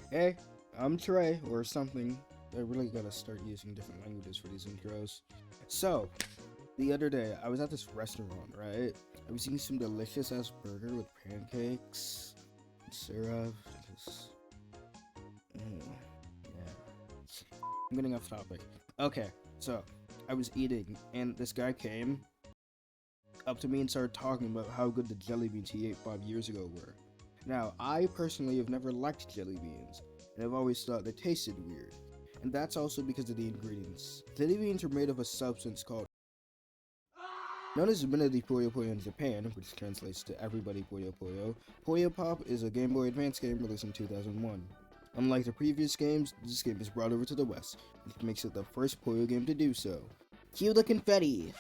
Hey, I'm Trey, or something. I really gotta start using different languages for these intros. So, the other day, I was at this restaurant, right? I was eating some delicious ass burger with pancakes, and syrup. Just, yeah. I'm getting off topic. Okay, so, I was eating, and this guy came up to me and started talking about how good the jelly beans he ate 5 years ago were. Now, I personally have never liked jelly beans, and I've always thought they tasted weird. And that's also because of the ingredients. Jelly beans are made of a substance called known as Minna de Puyo Puyo in Japan, which translates to Everybody Puyo Puyo. Puyo Pop is a Game Boy Advance game released in 2001. Unlike the previous games, this game is brought over to the West, which makes it the first Puyo game to do so. Cue the confetti!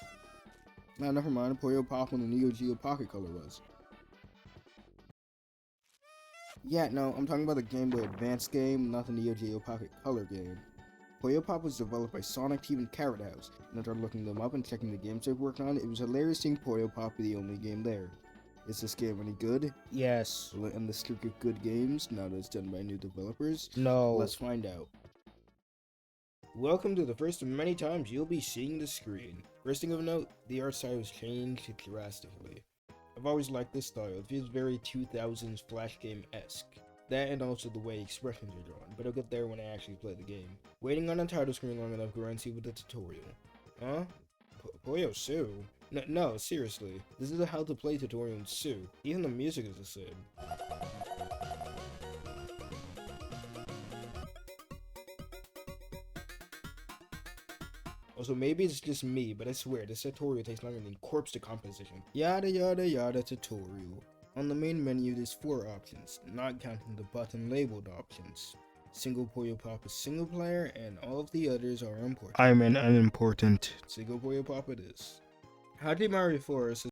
Now, never mind, Puyo Pop when the Neo Geo Pocket Color was. Yeah, no, I'm talking about the Game Boy Advance game, not the Neo Geo Pocket Color game. Puyo Pop was developed by Sonic Team and Carrot House, and after looking them up and checking the games they've worked on, it was hilarious seeing Puyo Pop be the only game there. Is this game any good? Yes. Will it end the streak of good games now that it's done by new developers? No. Let's find out. Welcome to the first of many times you'll be seeing the screen. First thing of note, the art style has changed drastically. I've always liked this style, it feels very 2000s Flash game-esque. That and also the way expressions are drawn, but I'll get there when I actually play the game. Waiting on a title screen long enough, go and see with the tutorial. Huh? Puyo Sue? No, seriously. This is a how to play tutorial in Sue. Even the music is the same. Also, maybe it's just me, but I swear, this tutorial takes longer than corpse decomposition. Yada yada yada tutorial. On the main menu, there's 4 options, not counting the button labeled options. Single Puyo Pop is single player, and all of the others are important. I'm an unimportant. Single Puyo Pop it is. Hajimari Forest is...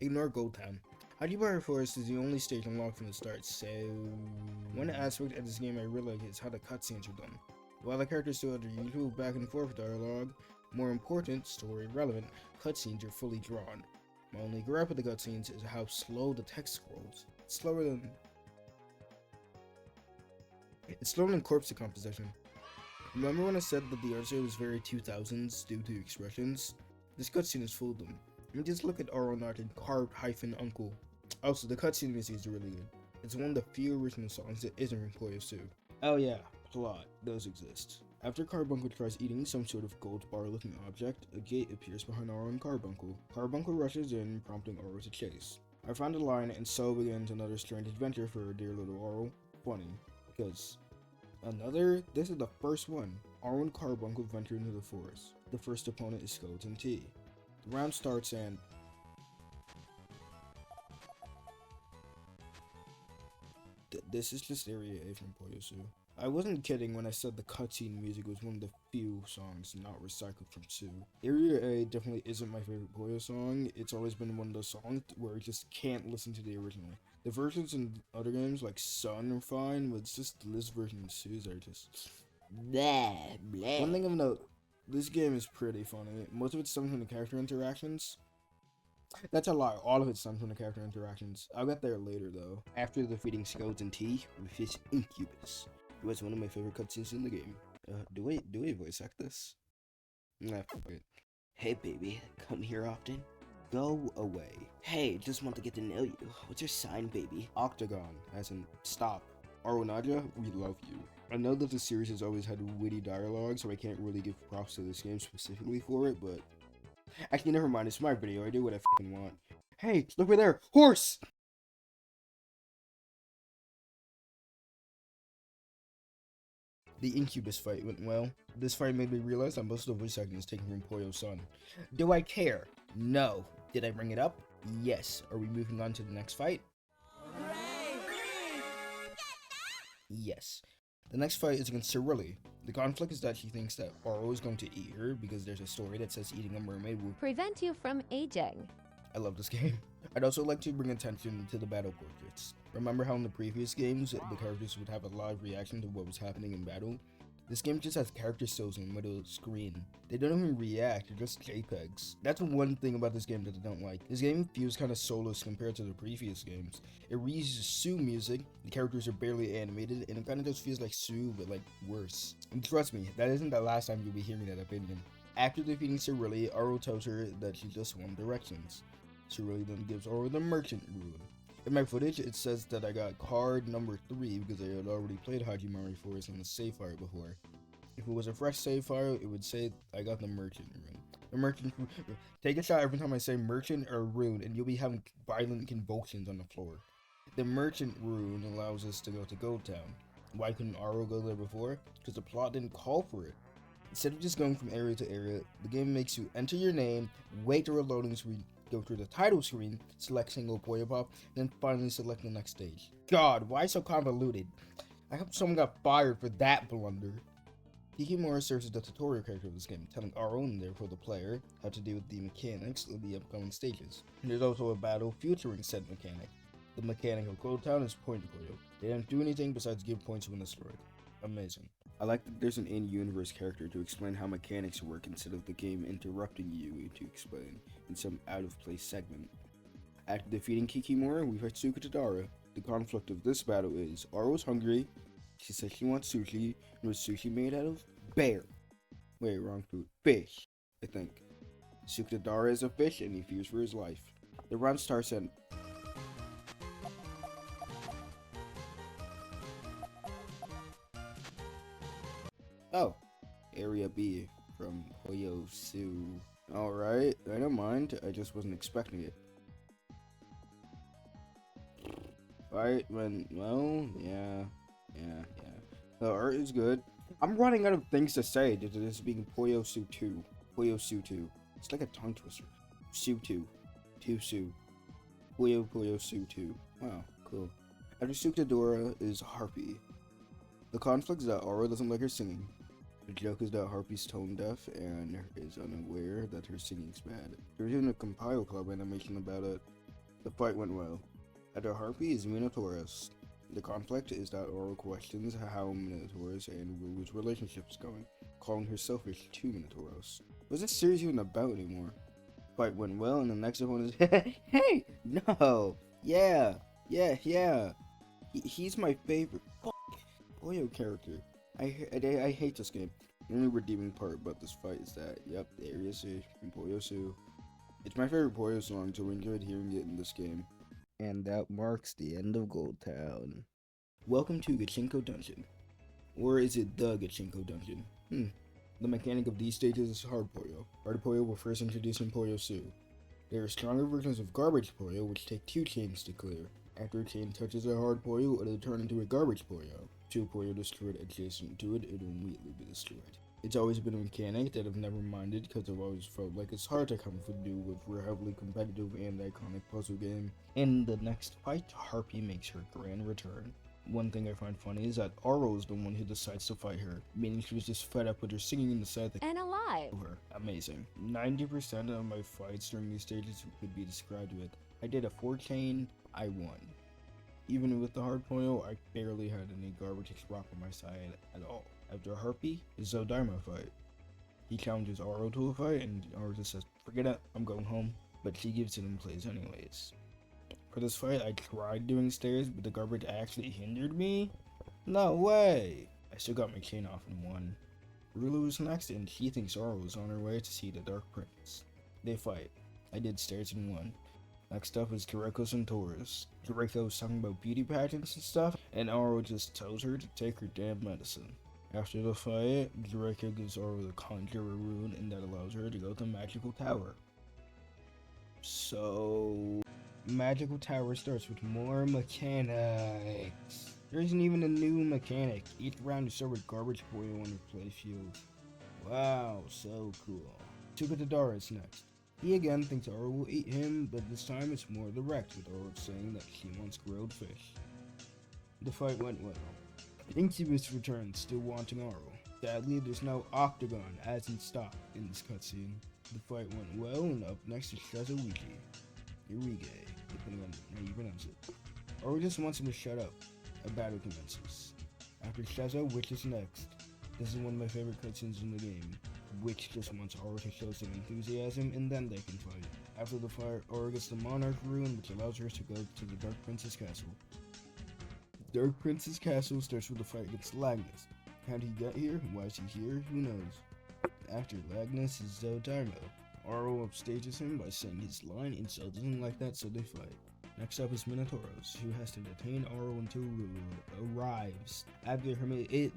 Ignore Gold Town. Hajimari Forest is the only stage unlocked from the start, so... One aspect of this game I really like is how the cutscenes are done. While the characters still have their usual back and forth dialogue, more important, story relevant, cutscenes are fully drawn. My only gripe with the cutscenes is how slow the text scrolls. It's slower than corpse decomposition. Remember when I said that the art style was very 2000s due to expressions? This cutscene has fooled them. I mean, just look at Aronart and Carved-Uncle. Also, the cutscene music is really good. It's one of the few original songs that isn't from Puyo Sue. Oh yeah, plot. Those exist. After Carbuncle tries eating some sort of gold bar-looking object, a gate appears behind Oro and Carbuncle. Carbuncle rushes in, prompting Oro to chase. I found a line, and so begins another strange adventure for our dear little Oro. Funny, because this is the first one. Oro and Carbuncle venture into the forest. The first opponent is Skeleton T. The round starts and... This is just Area A from Puyo Sue. I wasn't kidding when I said the cutscene music was one of the few songs not recycled from Sue. Area A definitely isn't my favorite Puyo song. It's always been one of those songs where I just can't listen to the original. The versions in other games like Sun are fine, but it's just this version of Sue's are just... Blah, blah. One thing of note, this game is pretty funny. Most of it stems from the character interactions. That's a lie, all of it stems from the character interactions. I'll get there later though. After defeating Skeleton T with his Incubus. It was one of my favorite cutscenes in the game. Do we voice act this? Nah, fuck it. Hey baby, come here often? Go away. Hey, just want to get to know you. What's your sign, baby? Octagon, as in stop. Aronaja, we love you. I know that the series has always had witty dialogue, so I can't really give props to this game specifically for it, but... Actually, never mind, it's my video, I do what I fucking want. Hey, look over there! Horse! The Incubus fight went well. This fight made me realize that most of the voice acting is taken from Puyo's son. Do I care? No. Did I bring it up? Yes. Are we moving on to the next fight? Yes. The next fight is against Cerilli. The conflict is that she thinks that Oro is going to eat her because there's a story that says eating a mermaid will prevent you from aging. I love this game. I'd also like to bring attention to the battle portraits. Remember how in the previous games, the characters would have a live reaction to what was happening in battle? This game just has character stills in the middle of the screen. They don't even react, they're just JPEGs. That's one thing about this game that I don't like. This game feels kind of soulless compared to the previous games. It reuses Sue music, the characters are barely animated, and it kind of just feels like Sue, but like worse. And trust me, that isn't the last time you'll be hearing that opinion. After defeating Cerilli, Aro tells her that she just won directions. Cerilli then gives Aro the merchant rune. In my footage, it says that I got card number 3 because I had already played Hajimari Forest on the save file before. If it was a fresh save file, it would say I got the merchant rune. The merchant rune. Take a shot every time I say merchant or rune, and you'll be having violent convulsions on the floor. The merchant rune allows us to go to Gold Town. Why couldn't Aro go there before? Because the plot didn't call for it. Instead of just going from area to area, the game makes you enter your name, wait for a loading screen, go through the title screen, select single Puyo Pop, then finally select the next stage. God, why so convoluted? I hope someone got fired for that blunder. Hikimura serves as the tutorial character of this game, telling Aro and therefore the player how to deal with the mechanics of the upcoming stages. And there's also a battle featuring said mechanic. The mechanic of Gold Town is point Puyo. They don't do anything besides give points when destroyed. Amazing. I like that there's an in-universe character to explain how mechanics work instead of the game interrupting you to explain in some out-of-place segment. After defeating Kikimura, we fight Suka Tadara. The conflict of this battle is Aro's hungry, she says she wants sushi, and what's sushi made out of? Bear. Wait, wrong food. Fish, I think. Suka Tadara is a fish and he fears for his life. The round starts at oh, Area B from Puyo Su. Alright, I don't mind, I just wasn't expecting it. Right, well, yeah. The art is good. I'm running out of things to say due to this being Puyo Su 2. Puyo Su 2. It's like a tongue twister. Su 2. Su. Puyo Su 2. Wow, cool. After Suka Tadara is Harpy. The conflict is that Aro doesn't like her singing. The joke is that Harpy's tone deaf and is unaware that her singing's bad. There's even a Compile Club animation about it. The fight went well. After Harpy is Minotaurus. The conflict is that Aro questions how Minotaurus and Ruru's relationship is going, calling her selfish to Minotaurus. What's this series even about anymore? Fight went well, and the next one is hey, no, yeah. He's my favorite Puyo character. I hate this game. The only redeeming part about this fight is that, yep, the area C from Puyo Su. It's my favorite Puyo song, so I enjoyed hearing it in this game. And that marks the end of Gold Town. Welcome to Gachinko Dungeon. Or is it the Gachinko Dungeon? The mechanic of these stages is Hard Puyo. Hard Puyo were first introduced in Puyo Su. There are stronger versions of Garbage Puyo which take 2 chains to clear. After a chain touches a Hard Puyo, it'll turn into a Garbage Puyo. 2 Puyo destroyed adjacent to it, it'll immediately be destroyed. It's always been a mechanic that I've never minded because I've always felt like it's hard to come to do with a heavily competitive and iconic puzzle game. In the next fight, Harpy makes her grand return. One thing I find funny is that Aro is the one who decides to fight her, meaning she was just fed up with her singing in the side and alive. Her. Amazing. 90% of my fights during these stages could be described with, I did a 4 chain, I won. Even with the Hard Puyo, I barely had any garbage rock on my side at all. After Harpy is Zodaima fight. He challenges Aro to a fight, and Aro just says, forget it, I'm going home. But she gives it and plays anyways. For this fight, I tried doing stairs, but the garbage actually hindered me? No way! I still got my chain off and won. Rulu is next, and she thinks Aro is on her way to see the Dark Prince. They fight. I did stairs and won. Next up is Kireko Centaurus. Kireko's talking about beauty pageants and stuff, and Aro just tells her to take her damn medicine. After the fight, Kireko gives Aro the Conjurer rune, and that allows her to go to Magical Tower. So, Magical Tower starts with more mechanics. There isn't even a new mechanic. Each round you start with Garbage Puyo on your play field. Wow, so cool. Suka Tadara is next. He again thinks Aro will eat him, but this time it's more direct, with Aro saying that she wants grilled fish. The fight went well. Incubus returns, still wanting Aro. Sadly, there's no octagon, as in stock, in this cutscene. The fight went well, and up next is Shazawiki. Irige, depending on how you pronounce it. Aro just wants him to shut up. A battle commences. After Shaza, which is next? This is one of my favorite cutscenes in the game, which just wants Aura to show some enthusiasm and then they can fight. After the fight, Aura gets the Monarch rune, which allows her to go to the Dark Prince's castle. Dark Prince's castle starts with the fight against Lagnus. How did he get here? Why is he here? Who knows? After Lagnus is Zodarmo. Aura upstages him by saying his line, and Cell doesn't like that, so they fight. Next up is Minotauros, who has to detain Aura until Rulu arrives. After her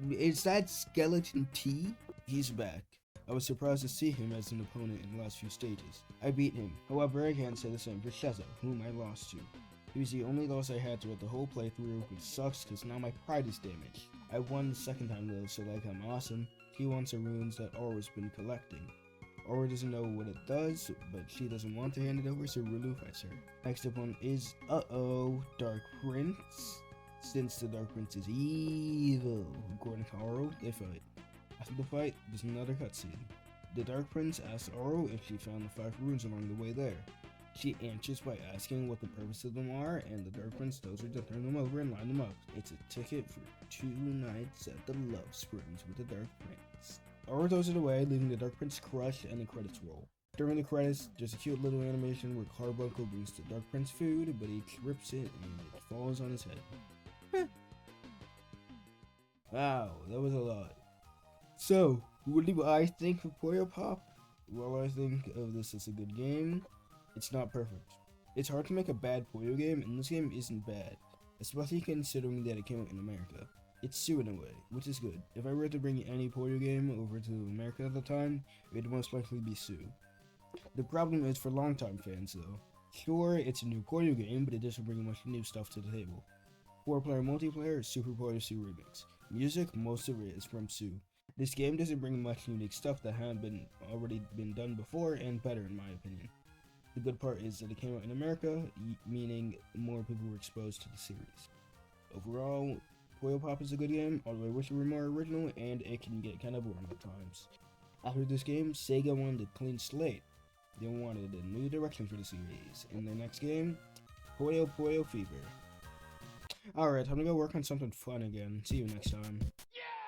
is that Skeleton T? He's back. I was surprised to see him as an opponent in the last few stages. I beat him. However, I can't say the same for Shezza, whom I lost to. He was the only loss I had throughout the whole playthrough, which sucks because now my pride is damaged. I won the second time though, so like I'm awesome. He wants the runes that Aura's been collecting. Aura doesn't know what it does, but she doesn't want to hand it over, so Rulu fights her. Next up one is, Dark Prince. Since the Dark Prince is evil, according to Aura, they fight. After the fight, there's another cutscene. The Dark Prince asks Aura if she found the 5 runes along the way there. She answers by asking what the purpose of them are, and the Dark Prince tells her to turn them over and line them up. It's a ticket for 2 nights at the Love Springs with the Dark Prince. Aura throws it away, leaving the Dark Prince crushed, and the credits roll. During the credits, there's a cute little animation where Carbuncle brings the Dark Prince food, but he trips it and it falls on his head. Wow, that was a lot. So, what do I think of Puyo Pop? Well, I think of this as a good game. It's not perfect. It's hard to make a bad Puyo game, and this game isn't bad, especially considering that it came out in America. It's Sue in a way, which is good. If I were to bring any Puyo game over to America at the time, it would most likely be Sue. The problem is for longtime fans though. Sure, it's a new Puyo game, but it doesn't bring much new stuff to the table. 4-player multiplayer, Super Puyo Sue Remix. Music, most of it is from Sue. This game doesn't bring much unique stuff that hadn't already been done before, and better in my opinion. The good part is that it came out in America, meaning more people were exposed to the series. Overall, Puyo Pop is a good game, although I wish it were more original, and it can get kind of boring at times. After this game, Sega wanted a clean slate. They wanted a new direction for the series. In their next game, Puyo Puyo Fever. Alright, time to go work on something fun again. See you next time. Yeah!